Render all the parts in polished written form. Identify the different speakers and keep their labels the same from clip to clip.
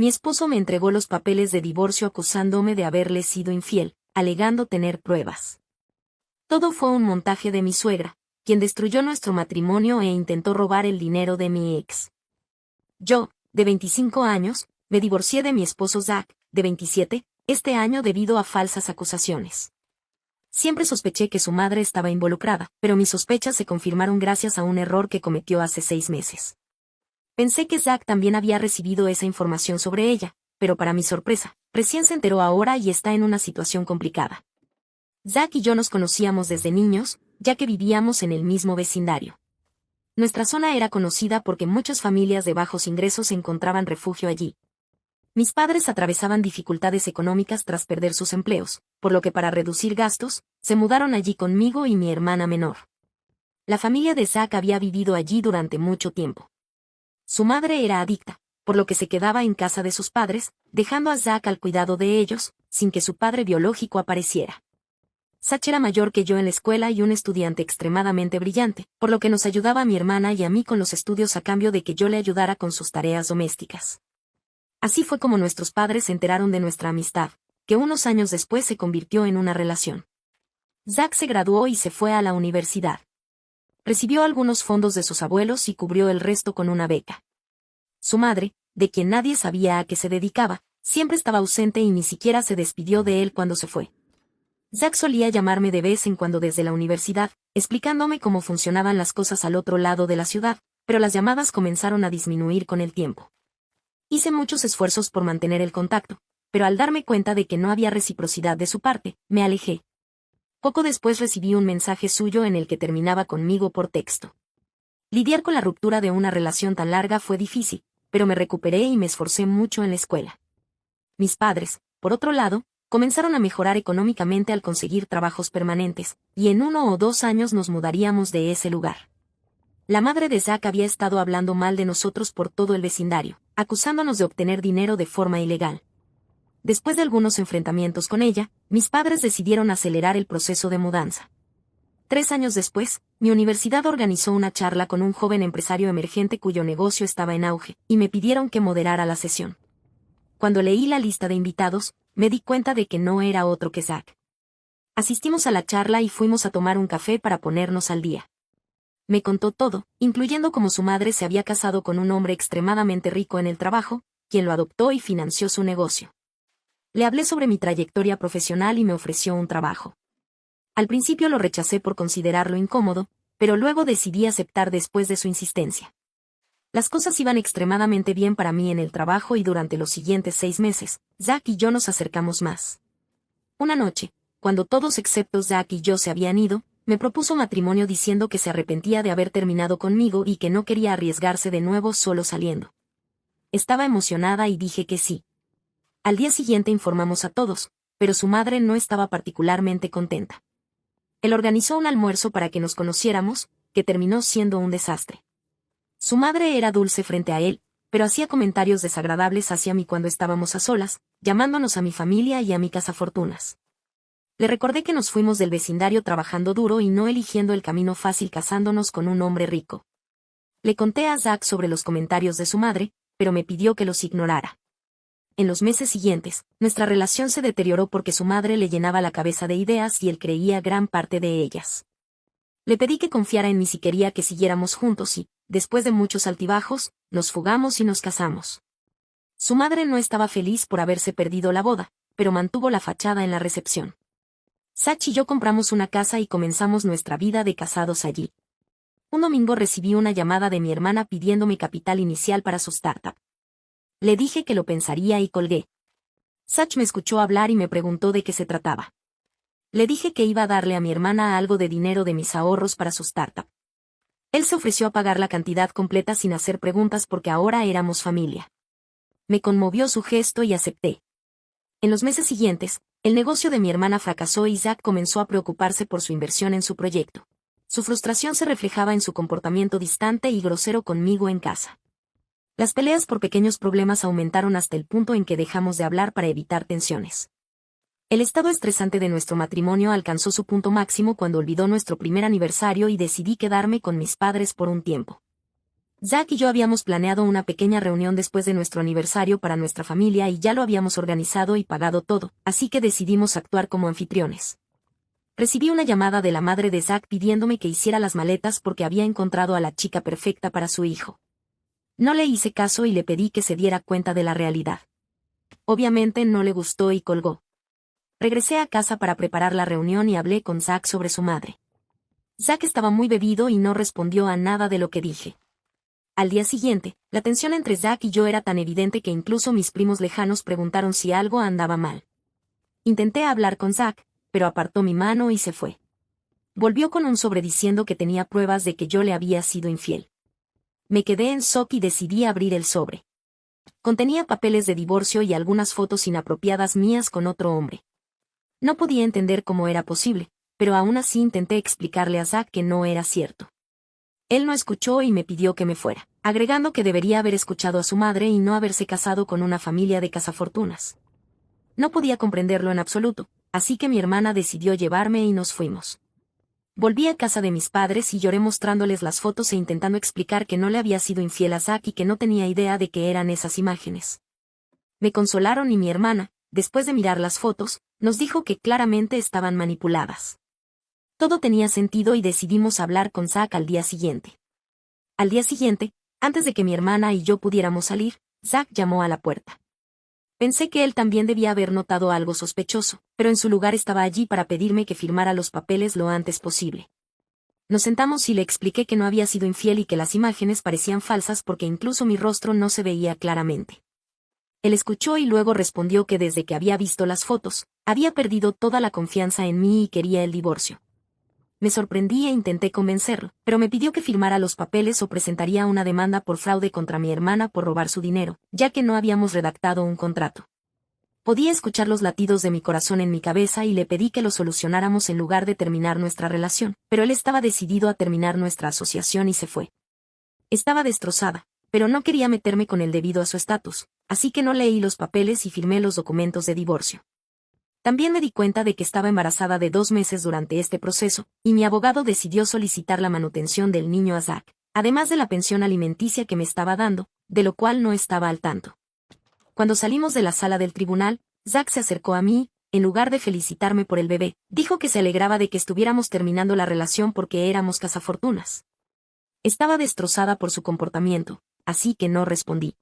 Speaker 1: Mi esposo me entregó los papeles de divorcio acusándome de haberle sido infiel, alegando tener pruebas. Todo fue un montaje de mi suegra, quien destruyó nuestro matrimonio e intentó robar el dinero de mi ex. Yo, de 25 años, me divorcié de mi esposo Zach, de 27, este año debido a falsas acusaciones. Siempre sospeché que su madre estaba involucrada, pero mis sospechas se confirmaron gracias a un error que cometió hace 6 meses. Pensé que Zach también había recibido esa información sobre ella, pero para mi sorpresa, recién se enteró ahora y está en una situación complicada. Zach y yo nos conocíamos desde niños, ya que vivíamos en el mismo vecindario. Nuestra zona era conocida porque muchas familias de bajos ingresos encontraban refugio allí. Mis padres atravesaban dificultades económicas tras perder sus empleos, por lo que para reducir gastos, se mudaron allí conmigo y mi hermana menor. La familia de Zach había vivido allí durante mucho tiempo. Su madre era adicta, por lo que se quedaba en casa de sus padres, dejando a Zach al cuidado de ellos, sin que su padre biológico apareciera. Zach era mayor que yo en la escuela y un estudiante extremadamente brillante, por lo que nos ayudaba a mi hermana y a mí con los estudios a cambio de que yo le ayudara con sus tareas domésticas. Así fue como nuestros padres se enteraron de nuestra amistad, que unos años después se convirtió en una relación. Zach se graduó y se fue a la universidad. Recibió algunos fondos de sus abuelos y cubrió el resto con una beca. Su madre, de quien nadie sabía a qué se dedicaba, siempre estaba ausente y ni siquiera se despidió de él cuando se fue. Zach solía llamarme de vez en cuando desde la universidad, explicándome cómo funcionaban las cosas al otro lado de la ciudad, pero las llamadas comenzaron a disminuir con el tiempo. Hice muchos esfuerzos por mantener el contacto, pero al darme cuenta de que no había reciprocidad de su parte, me alejé. Poco después recibí un mensaje suyo en el que terminaba conmigo por texto. Lidiar con la ruptura de una relación tan larga fue difícil, pero me recuperé y me esforcé mucho en la escuela. Mis padres, por otro lado, comenzaron a mejorar económicamente al conseguir trabajos permanentes, y en 1 o 2 años nos mudaríamos de ese lugar. La madre de Zach había estado hablando mal de nosotros por todo el vecindario, acusándonos de obtener dinero de forma ilegal. Después de algunos enfrentamientos con ella, mis padres decidieron acelerar el proceso de mudanza. 3 años después, mi universidad organizó una charla con un joven empresario emergente cuyo negocio estaba en auge, y me pidieron que moderara la sesión. Cuando leí la lista de invitados, me di cuenta de que no era otro que Zach. Asistimos a la charla y fuimos a tomar un café para ponernos al día. Me contó todo, incluyendo cómo su madre se había casado con un hombre extremadamente rico en el trabajo, quien lo adoptó y financió su negocio. Le hablé sobre mi trayectoria profesional y me ofreció un trabajo. Al principio lo rechacé por considerarlo incómodo, pero luego decidí aceptar después de su insistencia. Las cosas iban extremadamente bien para mí en el trabajo y durante los siguientes 6 meses, Zach y yo nos acercamos más. Una noche, cuando todos excepto Zach y yo se habían ido, me propuso matrimonio diciendo que se arrepentía de haber terminado conmigo y que no quería arriesgarse de nuevo solo saliendo. Estaba emocionada y dije que sí. Al día siguiente informamos a todos, pero su madre no estaba particularmente contenta. Él organizó un almuerzo para que nos conociéramos, que terminó siendo un desastre. Su madre era dulce frente a él, pero hacía comentarios desagradables hacia mí cuando estábamos a solas, llamándonos a mi familia y a mi cazafortunas. Le recordé que nos fuimos del vecindario trabajando duro y no eligiendo el camino fácil casándonos con un hombre rico. Le conté a Zach sobre los comentarios de su madre, pero me pidió que los ignorara. En los meses siguientes, nuestra relación se deterioró porque su madre le llenaba la cabeza de ideas y él creía gran parte de ellas. Le pedí que confiara en mí si quería que siguiéramos juntos y, después de muchos altibajos, nos fugamos y nos casamos. Su madre no estaba feliz por haberse perdido la boda, pero mantuvo la fachada en la recepción. Zach y yo compramos una casa y comenzamos nuestra vida de casados allí. Un domingo recibí una llamada de mi hermana pidiéndome capital inicial para su startup. Le dije que lo pensaría y colgué. Zach me escuchó hablar y me preguntó de qué se trataba. Le dije que iba a darle a mi hermana algo de dinero de mis ahorros para su startup. Él se ofreció a pagar la cantidad completa sin hacer preguntas porque ahora éramos familia. Me conmovió su gesto y acepté. En los meses siguientes, el negocio de mi hermana fracasó y Zach comenzó a preocuparse por su inversión en su proyecto. Su frustración se reflejaba en su comportamiento distante y grosero conmigo en casa. Las peleas por pequeños problemas aumentaron hasta el punto en que dejamos de hablar para evitar tensiones. El estado estresante de nuestro matrimonio alcanzó su punto máximo cuando olvidó nuestro primer aniversario y decidí quedarme con mis padres por un tiempo. Zack y yo habíamos planeado una pequeña reunión después de nuestro aniversario para nuestra familia y ya lo habíamos organizado y pagado todo, así que decidimos actuar como anfitriones. Recibí una llamada de la madre de Zack pidiéndome que hiciera las maletas porque había encontrado a la chica perfecta para su hijo. No le hice caso y le pedí que se diera cuenta de la realidad. Obviamente no le gustó y colgó. Regresé a casa para preparar la reunión y hablé con Zack sobre su madre. Zack estaba muy bebido y no respondió a nada de lo que dije. Al día siguiente, la tensión entre Zack y yo era tan evidente que incluso mis primos lejanos preguntaron si algo andaba mal. Intenté hablar con Zack, pero apartó mi mano y se fue. Volvió con un sobre diciendo que tenía pruebas de que yo le había sido infiel. Me quedé en shock y decidí abrir el sobre. Contenía papeles de divorcio y algunas fotos inapropiadas mías con otro hombre. No podía entender cómo era posible, pero aún así intenté explicarle a Zack que no era cierto. Él no escuchó y me pidió que me fuera, agregando que debería haber escuchado a su madre y no haberse casado con una familia de cazafortunas. No podía comprenderlo en absoluto, así que mi hermana decidió llevarme y nos fuimos. Volví a casa de mis padres y lloré mostrándoles las fotos e intentando explicar que no le había sido infiel a Zack y que no tenía idea de qué eran esas imágenes. Me consolaron y mi hermana, después de mirar las fotos, nos dijo que claramente estaban manipuladas. Todo tenía sentido y decidimos hablar con Zack al día siguiente. Al día siguiente, antes de que mi hermana y yo pudiéramos salir, Zack llamó a la puerta. Pensé que él también debía haber notado algo sospechoso, pero en su lugar estaba allí para pedirme que firmara los papeles lo antes posible. Nos sentamos y le expliqué que no había sido infiel y que las imágenes parecían falsas porque incluso mi rostro no se veía claramente. Él escuchó y luego respondió que desde que había visto las fotos, había perdido toda la confianza en mí y quería el divorcio. Me sorprendí e intenté convencerlo, pero me pidió que firmara los papeles o presentaría una demanda por fraude contra mi hermana por robar su dinero, ya que no habíamos redactado un contrato. Podía escuchar los latidos de mi corazón en mi cabeza y le pedí que lo solucionáramos en lugar de terminar nuestra relación, pero él estaba decidido a terminar nuestra asociación y se fue. Estaba destrozada, pero no quería meterme con él debido a su estatus, así que no leí los papeles y firmé los documentos de divorcio. También me di cuenta de que estaba embarazada de 2 meses durante este proceso, y mi abogado decidió solicitar la manutención del niño a Zack, además de la pensión alimenticia que me estaba dando, de lo cual no estaba al tanto. Cuando salimos de la sala del tribunal, Zack se acercó a mí, en lugar de felicitarme por el bebé, dijo que se alegraba de que estuviéramos terminando la relación porque éramos cazafortunas. Estaba destrozada por su comportamiento, así que no respondí.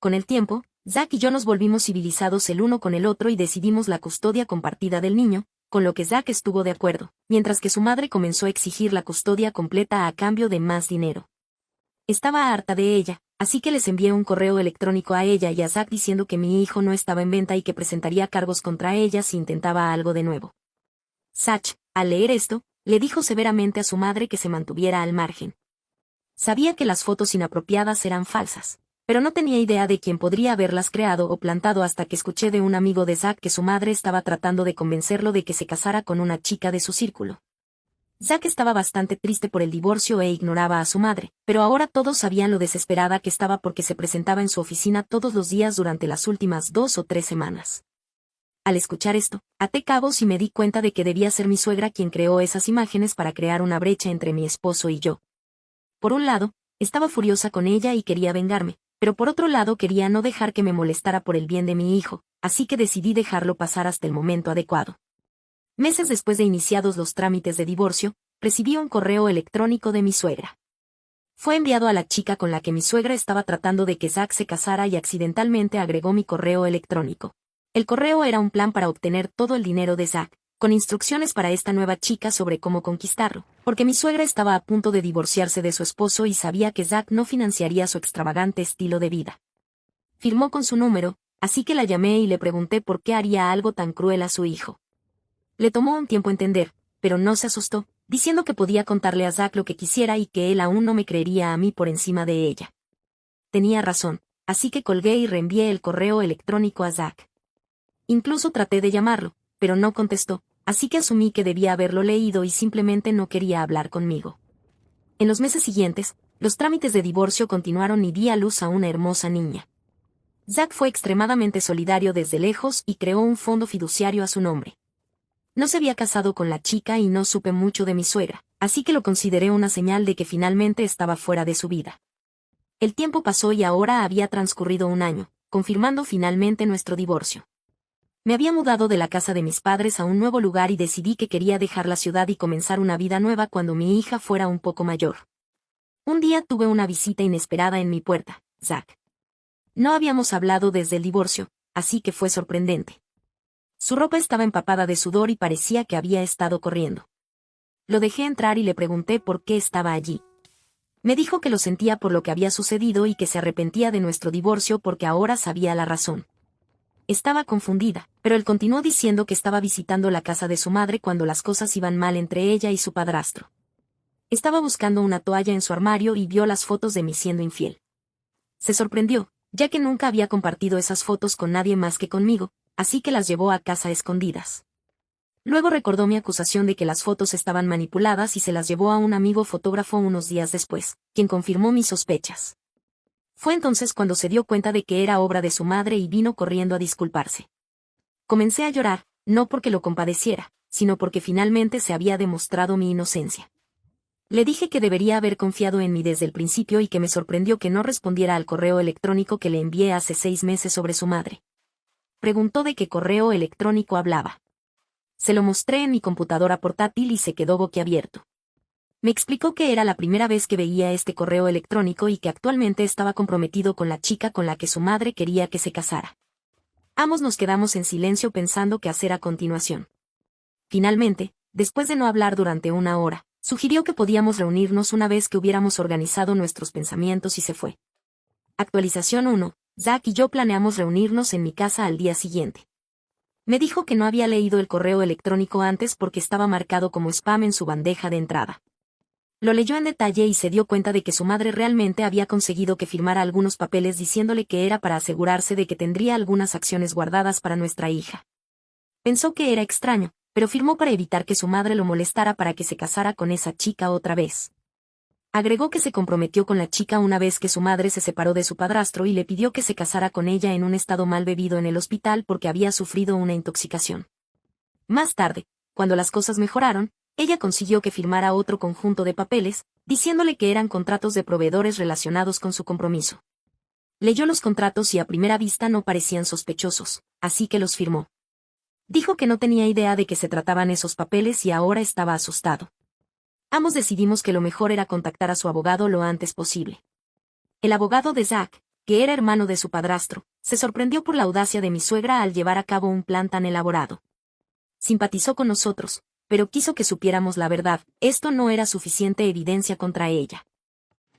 Speaker 1: Con el tiempo, Zack y yo nos volvimos civilizados el uno con el otro y decidimos la custodia compartida del niño, con lo que Zack estuvo de acuerdo, mientras que su madre comenzó a exigir la custodia completa a cambio de más dinero. Estaba harta de ella, así que les envié un correo electrónico a ella y a Zack diciendo que mi hijo no estaba en venta y que presentaría cargos contra ella si intentaba algo de nuevo. Zack, al leer esto, le dijo severamente a su madre que se mantuviera al margen. Sabía que las fotos inapropiadas eran falsas, pero no tenía idea de quién podría haberlas creado o plantado hasta que escuché de un amigo de Zack que su madre estaba tratando de convencerlo de que se casara con una chica de su círculo. Zack estaba bastante triste por el divorcio e ignoraba a su madre, pero ahora todos sabían lo desesperada que estaba porque se presentaba en su oficina todos los días durante las últimas 2 o 3 semanas. Al escuchar esto, até cabos y me di cuenta de que debía ser mi suegra quien creó esas imágenes para crear una brecha entre mi esposo y yo. Por un lado, estaba furiosa con ella y quería vengarme, pero por otro lado quería no dejar que me molestara por el bien de mi hijo, así que decidí dejarlo pasar hasta el momento adecuado. Meses después de iniciados los trámites de divorcio, recibí un correo electrónico de mi suegra. Fue enviado a la chica con la que mi suegra estaba tratando de que Zack se casara y accidentalmente agregó mi correo electrónico. El correo era un plan para obtener todo el dinero de Zack, con instrucciones para esta nueva chica sobre cómo conquistarlo, porque mi suegra estaba a punto de divorciarse de su esposo y sabía que Zack no financiaría su extravagante estilo de vida. Firmó con su número, así que la llamé y le pregunté por qué haría algo tan cruel a su hijo. Le tomó un tiempo entender, pero no se asustó, diciendo que podía contarle a Zack lo que quisiera y que él aún no me creería a mí por encima de ella. Tenía razón, así que colgué y reenvié el correo electrónico a Zack. Incluso traté de llamarlo, pero no contestó, así que asumí que debía haberlo leído y simplemente no quería hablar conmigo. En los meses siguientes, los trámites de divorcio continuaron y di a luz a una hermosa niña. Zack fue extremadamente solidario desde lejos y creó un fondo fiduciario a su nombre. No se había casado con la chica y no supe mucho de mi suegra, así que lo consideré una señal de que finalmente estaba fuera de su vida. El tiempo pasó y ahora había transcurrido un año, confirmando finalmente nuestro divorcio. Me había mudado de la casa de mis padres a un nuevo lugar y decidí que quería dejar la ciudad y comenzar una vida nueva cuando mi hija fuera un poco mayor. Un día tuve una visita inesperada en mi puerta, Zach. No habíamos hablado desde el divorcio, así que fue sorprendente. Su ropa estaba empapada de sudor y parecía que había estado corriendo. Lo dejé entrar y le pregunté por qué estaba allí. Me dijo que lo sentía por lo que había sucedido y que se arrepentía de nuestro divorcio porque ahora sabía la razón. Estaba confundida, pero él continuó diciendo que estaba visitando la casa de su madre cuando las cosas iban mal entre ella y su padrastro. Estaba buscando una toalla en su armario y vio las fotos de mí siendo infiel. Se sorprendió, ya que nunca había compartido esas fotos con nadie más que conmigo, así que las llevó a casa a escondidas. Luego recordó mi acusación de que las fotos estaban manipuladas y se las llevó a un amigo fotógrafo unos días después, quien confirmó mis sospechas. Fue entonces cuando se dio cuenta de que era obra de su madre y vino corriendo a disculparse. Comencé a llorar, no porque lo compadeciera, sino porque finalmente se había demostrado mi inocencia. Le dije que debería haber confiado en mí desde el principio y que me sorprendió que no respondiera al correo electrónico que le envié hace 6 meses sobre su madre. Preguntó de qué correo electrónico hablaba. Se lo mostré en mi computadora portátil y se quedó boquiabierto. Me explicó que era la primera vez que veía este correo electrónico y que actualmente estaba comprometido con la chica con la que su madre quería que se casara. Ambos nos quedamos en silencio pensando qué hacer a continuación. Finalmente, después de no hablar durante una hora, sugirió que podíamos reunirnos una vez que hubiéramos organizado nuestros pensamientos y se fue. Actualización 1. Zach y yo planeamos reunirnos en mi casa al día siguiente. Me dijo que no había leído el correo electrónico antes porque estaba marcado como spam en su bandeja de entrada. Lo leyó en detalle y se dio cuenta de que su madre realmente había conseguido que firmara algunos papeles diciéndole que era para asegurarse de que tendría algunas acciones guardadas para nuestra hija. Pensó que era extraño, pero firmó para evitar que su madre lo molestara para que se casara con esa chica otra vez. Agregó que se comprometió con la chica una vez que su madre se separó de su padrastro y le pidió que se casara con ella en un estado mal bebido en el hospital porque había sufrido una intoxicación. Más tarde, cuando las cosas mejoraron, ella consiguió que firmara otro conjunto de papeles, diciéndole que eran contratos de proveedores relacionados con su compromiso. Leyó los contratos y a primera vista no parecían sospechosos, así que los firmó. Dijo que no tenía idea de qué se trataban esos papeles y ahora estaba asustado. Ambos decidimos que lo mejor era contactar a su abogado lo antes posible. El abogado de Zach, que era hermano de su padrastro, se sorprendió por la audacia de mi suegra al llevar a cabo un plan tan elaborado. Simpatizó con nosotros, pero quiso que supiéramos la verdad, esto no era suficiente evidencia contra ella.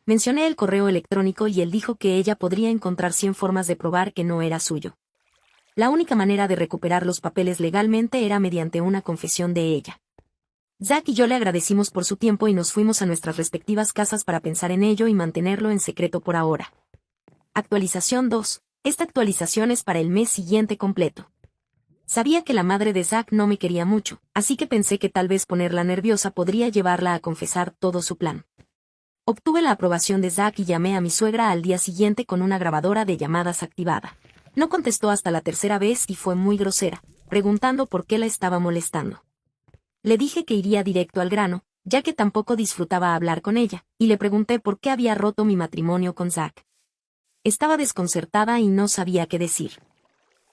Speaker 1: Mencioné el correo electrónico y él dijo que ella podría encontrar 100 formas de probar que no era suyo. La única manera de recuperar los papeles legalmente era mediante una confesión de ella. Zach y yo le agradecimos por su tiempo y nos fuimos a nuestras respectivas casas para pensar en ello y mantenerlo en secreto por ahora. Actualización 2. Esta actualización es para el mes siguiente completo. Sabía que la madre de Zach no me quería mucho, así que pensé que tal vez ponerla nerviosa podría llevarla a confesar todo su plan. Obtuve la aprobación de Zach y llamé a mi suegra al día siguiente con una grabadora de llamadas activada. No contestó hasta la tercera vez y fue muy grosera, preguntando por qué la estaba molestando. Le dije que iría directo al grano, ya que tampoco disfrutaba hablar con ella, y le pregunté por qué había roto mi matrimonio con Zach. Estaba desconcertada y no sabía qué decir.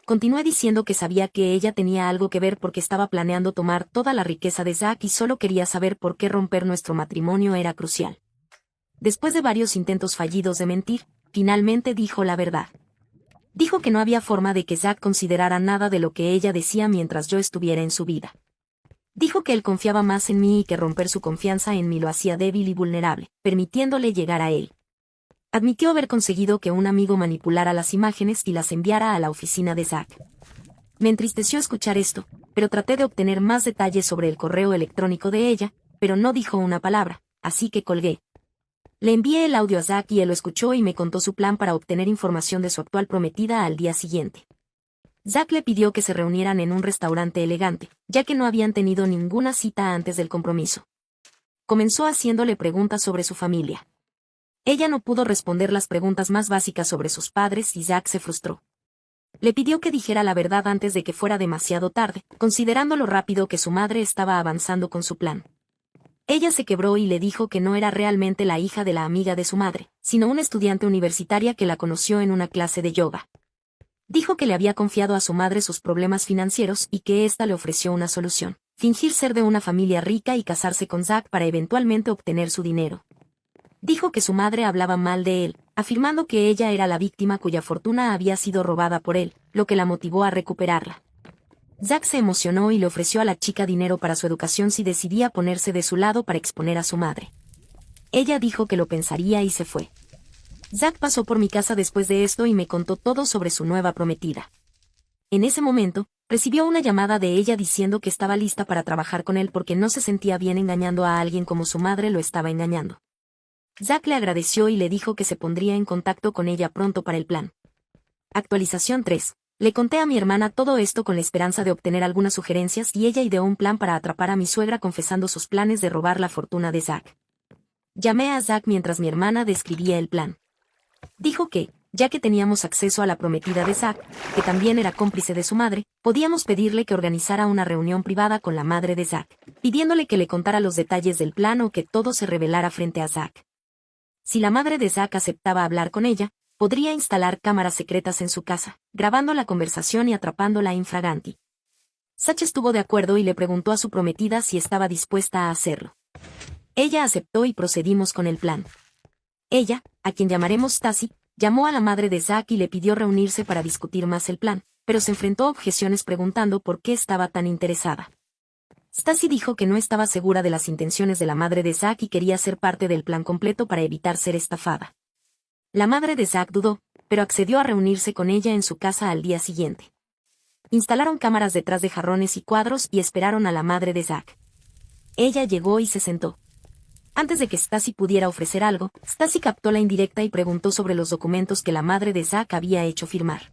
Speaker 1: Continué diciendo que sabía que ella tenía algo que ver porque estaba planeando tomar toda la riqueza de Zach y solo quería saber por qué romper nuestro matrimonio era crucial. Después de varios intentos fallidos de mentir, finalmente dijo la verdad. Dijo que no había forma de que Zach considerara nada de lo que ella decía mientras yo estuviera en su vida. Dijo que él confiaba más en mí y que romper su confianza en mí lo hacía débil y vulnerable, permitiéndole llegar a él. Admitió haber conseguido que un amigo manipulara las imágenes y las enviara a la oficina de Zach. Me entristeció escuchar esto, pero traté de obtener más detalles sobre el correo electrónico de ella, pero no dijo una palabra, así que colgué. Le envié el audio a Zach y él lo escuchó y me contó su plan para obtener información de su actual prometida al día siguiente. Zach le pidió que se reunieran en un restaurante elegante, ya que no habían tenido ninguna cita antes del compromiso. Comenzó haciéndole preguntas sobre su familia. Ella no pudo responder las preguntas más básicas sobre sus padres y Zach se frustró. Le pidió que dijera la verdad antes de que fuera demasiado tarde, considerando lo rápido que su madre estaba avanzando con su plan. Ella se quebró y le dijo que no era realmente la hija de la amiga de su madre, sino una estudiante universitaria que la conoció en una clase de yoga. Dijo que le había confiado a su madre sus problemas financieros y que ésta le ofreció una solución: fingir ser de una familia rica y casarse con Zack para eventualmente obtener su dinero. Dijo que su madre hablaba mal de él, afirmando que ella era la víctima cuya fortuna había sido robada por él, lo que la motivó a recuperarla. Zack se emocionó y le ofreció a la chica dinero para su educación si decidía ponerse de su lado para exponer a su madre. Ella dijo que lo pensaría y se fue. Zack pasó por mi casa después de esto y me contó todo sobre su nueva prometida. En ese momento, recibió una llamada de ella diciendo que estaba lista para trabajar con él porque no se sentía bien engañando a alguien como su madre lo estaba engañando. Zack le agradeció y le dijo que se pondría en contacto con ella pronto para el plan. Actualización 3. Le conté a mi hermana todo esto con la esperanza de obtener algunas sugerencias y ella ideó un plan para atrapar a mi suegra confesando sus planes de robar la fortuna de Zack. Llamé a Zack mientras mi hermana describía el plan. Dijo que, ya que teníamos acceso a la prometida de Zack, que también era cómplice de su madre, podíamos pedirle que organizara una reunión privada con la madre de Zack, pidiéndole que le contara los detalles del plan o que todo se revelara frente a Zack. Si la madre de Zack aceptaba hablar con ella, podría instalar cámaras secretas en su casa, grabando la conversación y atrapándola in flagranti. Zack estuvo de acuerdo y le preguntó a su prometida si estaba dispuesta a hacerlo. Ella aceptó y procedimos con el plan. Ella, a quien llamaremos Stacy, llamó a la madre de Zack y le pidió reunirse para discutir más el plan, pero se enfrentó a objeciones preguntando por qué estaba tan interesada. Stacy dijo que no estaba segura de las intenciones de la madre de Zack y quería ser parte del plan completo para evitar ser estafada. La madre de Zack dudó, pero accedió a reunirse con ella en su casa al día siguiente. Instalaron cámaras detrás de jarrones y cuadros y esperaron a la madre de Zack. Ella llegó y se sentó. Antes de que Stacy pudiera ofrecer algo, Stacy captó la indirecta y preguntó sobre los documentos que la madre de Zack había hecho firmar.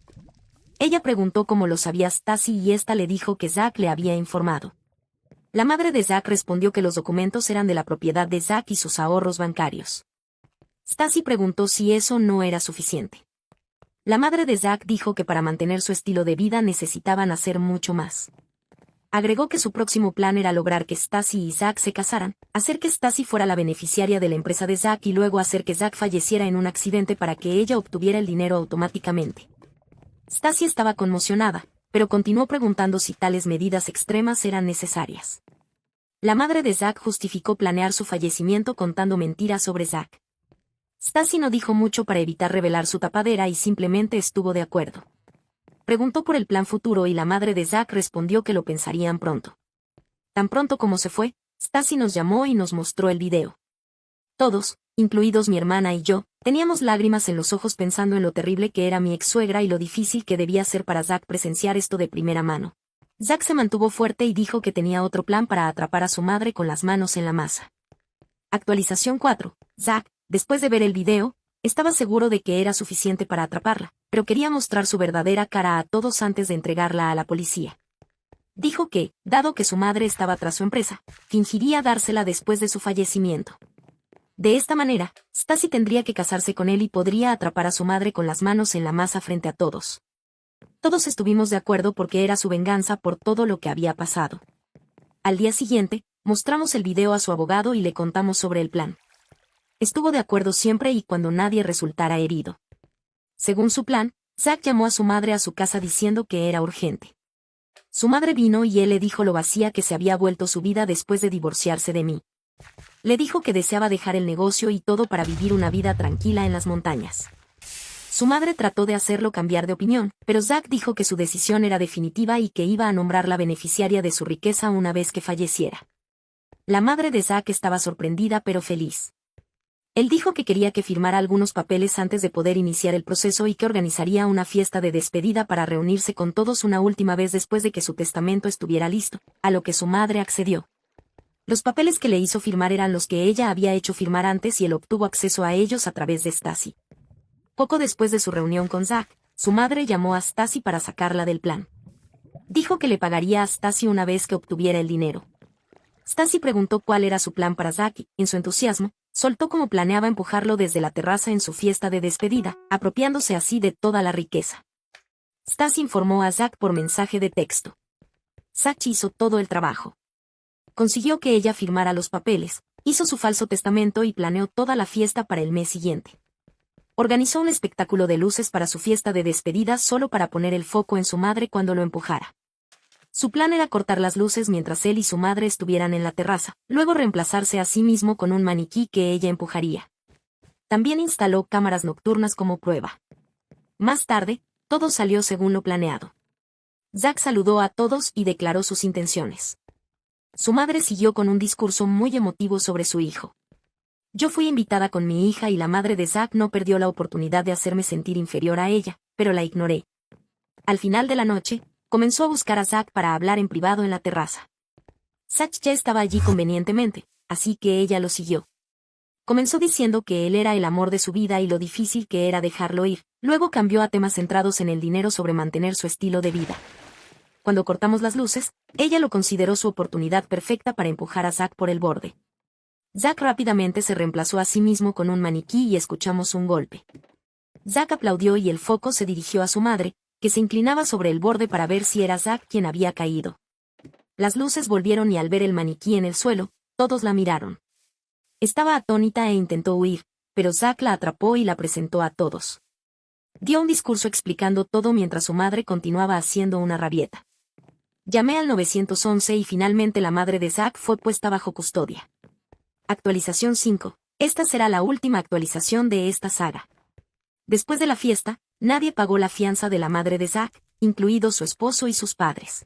Speaker 1: Ella preguntó cómo lo sabía Stacy y ésta le dijo que Zack le había informado. La madre de Zack respondió que los documentos eran de la propiedad de Zack y sus ahorros bancarios. Stacy preguntó si eso no era suficiente. La madre de Zack dijo que para mantener su estilo de vida necesitaban hacer mucho más. Agregó que su próximo plan era lograr que Stacy y Zack se casaran, hacer que Stacy fuera la beneficiaria de la empresa de Zack y luego hacer que Zack falleciera en un accidente para que ella obtuviera el dinero automáticamente. Stacy estaba conmocionada, pero continuó preguntando si tales medidas extremas eran necesarias. La madre de Zack justificó planear su fallecimiento contando mentiras sobre Zack. Stacy no dijo mucho para evitar revelar su tapadera y simplemente estuvo de acuerdo. Preguntó por el plan futuro y la madre de Zack respondió que lo pensarían pronto. Tan pronto como se fue, Stacy nos llamó y nos mostró el video. Todos, incluidos mi hermana y yo, teníamos lágrimas en los ojos pensando en lo terrible que era mi ex-suegra y lo difícil que debía ser para Zack presenciar esto de primera mano. Zack se mantuvo fuerte y dijo que tenía otro plan para atrapar a su madre con las manos en la masa. Actualización 4. Zack, después de ver el video, estaba seguro de que era suficiente para atraparla, pero quería mostrar su verdadera cara a todos antes de entregarla a la policía. Dijo que, dado que su madre estaba tras su empresa, fingiría dársela después de su fallecimiento. De esta manera, Stacy tendría que casarse con él y podría atrapar a su madre con las manos en la masa frente a todos. Todos estuvimos de acuerdo porque era su venganza por todo lo que había pasado. Al día siguiente, mostramos el video a su abogado y le contamos sobre el plan. Estuvo de acuerdo siempre y cuando nadie resultara herido. Según su plan, Zack llamó a su madre a su casa diciendo que era urgente. Su madre vino y él le dijo lo vacía que se había vuelto su vida después de divorciarse de mí. Le dijo que deseaba dejar el negocio y todo para vivir una vida tranquila en las montañas. Su madre trató de hacerlo cambiar de opinión, pero Zack dijo que su decisión era definitiva y que iba a nombrarla beneficiaria de su riqueza una vez que falleciera. La madre de Zack estaba sorprendida pero feliz. Él dijo que quería que firmara algunos papeles antes de poder iniciar el proceso y que organizaría una fiesta de despedida para reunirse con todos una última vez después de que su testamento estuviera listo, a lo que su madre accedió. Los papeles que le hizo firmar eran los que ella había hecho firmar antes y él obtuvo acceso a ellos a través de Stacy. Poco después de su reunión con Zack, su madre llamó a Stacy para sacarla del plan. Dijo que le pagaría a Stacy una vez que obtuviera el dinero. Stacy preguntó cuál era su plan para Zack y, en su entusiasmo, soltó cómo planeaba empujarlo desde la terraza en su fiesta de despedida, apropiándose así de toda la riqueza. Stacy informó a Zack por mensaje de texto. Zack hizo todo el trabajo. Consiguió que ella firmara los papeles, hizo su falso testamento y planeó toda la fiesta para el mes siguiente. Organizó un espectáculo de luces para su fiesta de despedida solo para poner el foco en su madre cuando lo empujara. Su plan era cortar las luces mientras él y su madre estuvieran en la terraza, luego reemplazarse a sí mismo con un maniquí que ella empujaría. También instaló cámaras nocturnas como prueba. Más tarde, todo salió según lo planeado. Zack saludó a todos y declaró sus intenciones. Su madre siguió con un discurso muy emotivo sobre su hijo. Yo fui invitada con mi hija y la madre de Zack no perdió la oportunidad de hacerme sentir inferior a ella, pero la ignoré. Al final de la noche, comenzó a buscar a Zack para hablar en privado en la terraza. Zack ya estaba allí convenientemente, así que ella lo siguió. Comenzó diciendo que él era el amor de su vida y lo difícil que era dejarlo ir, luego cambió a temas centrados en el dinero sobre mantener su estilo de vida. Cuando cortamos las luces, ella lo consideró su oportunidad perfecta para empujar a Zack por el borde. Zack rápidamente se reemplazó a sí mismo con un maniquí y escuchamos un golpe. Zack aplaudió y el foco se dirigió a su madre, que se inclinaba sobre el borde para ver si era Zack quien había caído. Las luces volvieron y al ver el maniquí en el suelo, todos la miraron. Estaba atónita e intentó huir, pero Zack la atrapó y la presentó a todos. Dio un discurso explicando todo mientras su madre continuaba haciendo una rabieta. Llamé al 911 y finalmente la madre de Zack fue puesta bajo custodia. Actualización 5. Esta será la última actualización de esta saga. Después de la fiesta, nadie pagó la fianza de la madre de Zack, incluidos su esposo y sus padres.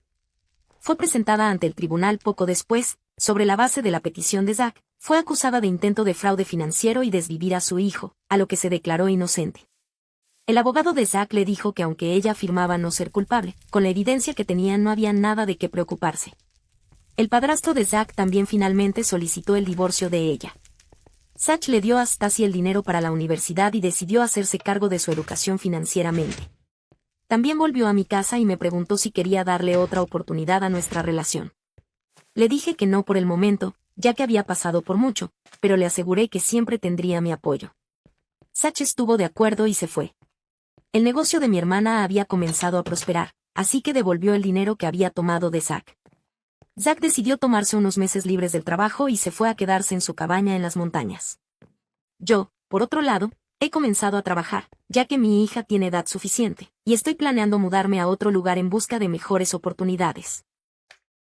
Speaker 1: Fue presentada ante el tribunal poco después, sobre la base de la petición de Zack, fue acusada de intento de fraude financiero y desvivir a su hijo, a lo que se declaró inocente. El abogado de Zack le dijo que aunque ella afirmaba no ser culpable, con la evidencia que tenía no había nada de qué preocuparse. El padrastro de Zack también finalmente solicitó el divorcio de ella. Zack le dio a Stacy el dinero para la universidad y decidió hacerse cargo de su educación financieramente. También volvió a mi casa y me preguntó si quería darle otra oportunidad a nuestra relación. Le dije que no por el momento, ya que había pasado por mucho, pero le aseguré que siempre tendría mi apoyo. Zack estuvo de acuerdo y se fue. El negocio de mi hermana había comenzado a prosperar, así que devolvió el dinero que había tomado de Zack. Zack decidió tomarse unos meses libres del trabajo y se fue a quedarse en su cabaña en las montañas. Yo, por otro lado, he comenzado a trabajar, ya que mi hija tiene edad suficiente, y estoy planeando mudarme a otro lugar en busca de mejores oportunidades.